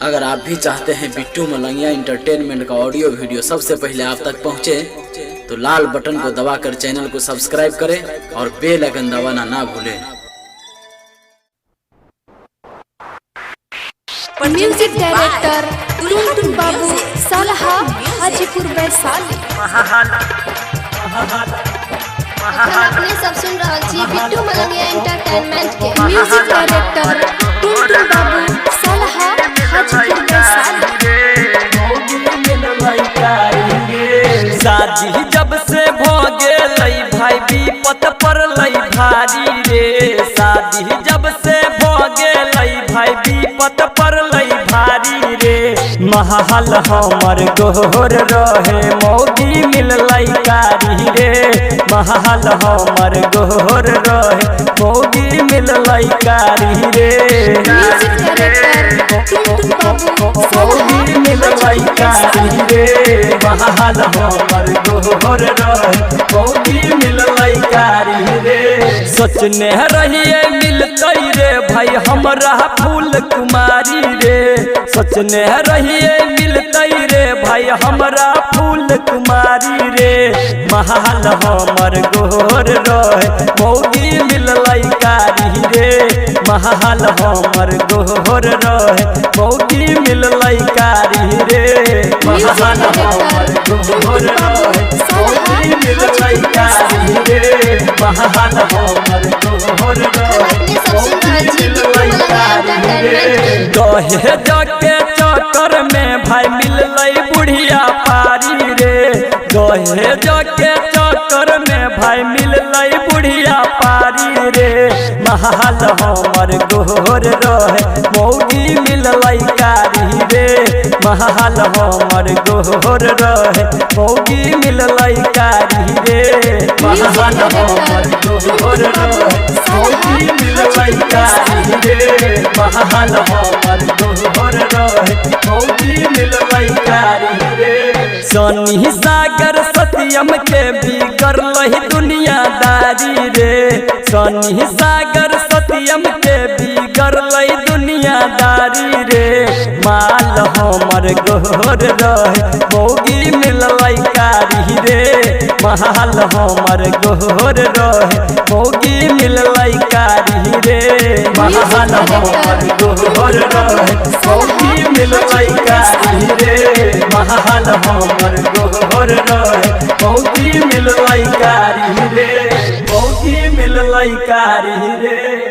अगर आप भी चाहते हैं बिट्टू मलंगिया इंटरटेनमेंट का ऑडियो वीडियो सबसे पहले आप तक पहुंचे, तो लाल बटन को दबाकर चैनल को सब्सक्राइब करें और बेल आइकन दबाना ना भूलें। म्यूजिक डायरेक्टर टुनटुन बाबू सालहा हाजीपुर वैशाली। अपने सब सुन रहा छी बिट्टू मलंगिया एंटरटेनमेंट के म्यूजिक डायरेक्टर टुनटुन बाबू सालहा हाजीपुर वैशाली। शादी जब से भोगे लई भाई विपत पर लई भारी रे। शादी जब से भोगे लई भाई विपत पर लई भारी रे। महल हमर गोर रहे मौगी मिल लई कारी रे। महल हमर गोर रहे मौगी मिल लई कारी रे। म्यूजिक डायरेक्टर टुनटुन बाबू मौगी मिल लई कारी रे। महल हमर गोर रहे मौगी मिल लई कारी रे। सोचने रहिए मिलतई रे भाई हमरा फूल कुमारी रे। सोचने रहिए मिलतई रे भाई हमरा फूल कुमारी रे। महल हमर गोर रहे मौगी मिल लई कारी रे। महल हमर गोर रहे मौगी मिल लई कारी रे। महल हमर गोर रहे मौगी मिल लई कारी रे। महल हमर गोर रहे मौगी मिल लई कारी रे। दहे जके चक्कर में भाई मिल लई बुढ़िया पारी रे। दहे जके चक्कर में भाई मिल लई बुढ़िया पारी रे। महल हमर गोर रहे मौगी मिल लई कारी रे। महल हमर गोर रहे मौगी मिल लई कारी रे। महल हमर गोर रहे मौगी मिल लई कारी रे। महल हमर गोर रहे मौगी मिल लई कारी रे। सनी सागर सत्यम के बिगड़ लही दुनियादारी रे। सनी सागर सत्यम के बिगड़ लही दुनियादारी रे। माल हमर गोर रहे मौगी मिल लई कारी रे। महल हमर गोर रहे मौगी मिल लई कारी रे। महल हमर गोर रहे मौगी मिल लई कारी रे। महल हमर गोर रहे मौगी मिल लई कारी रे। मौगी मिल लई कारी रे।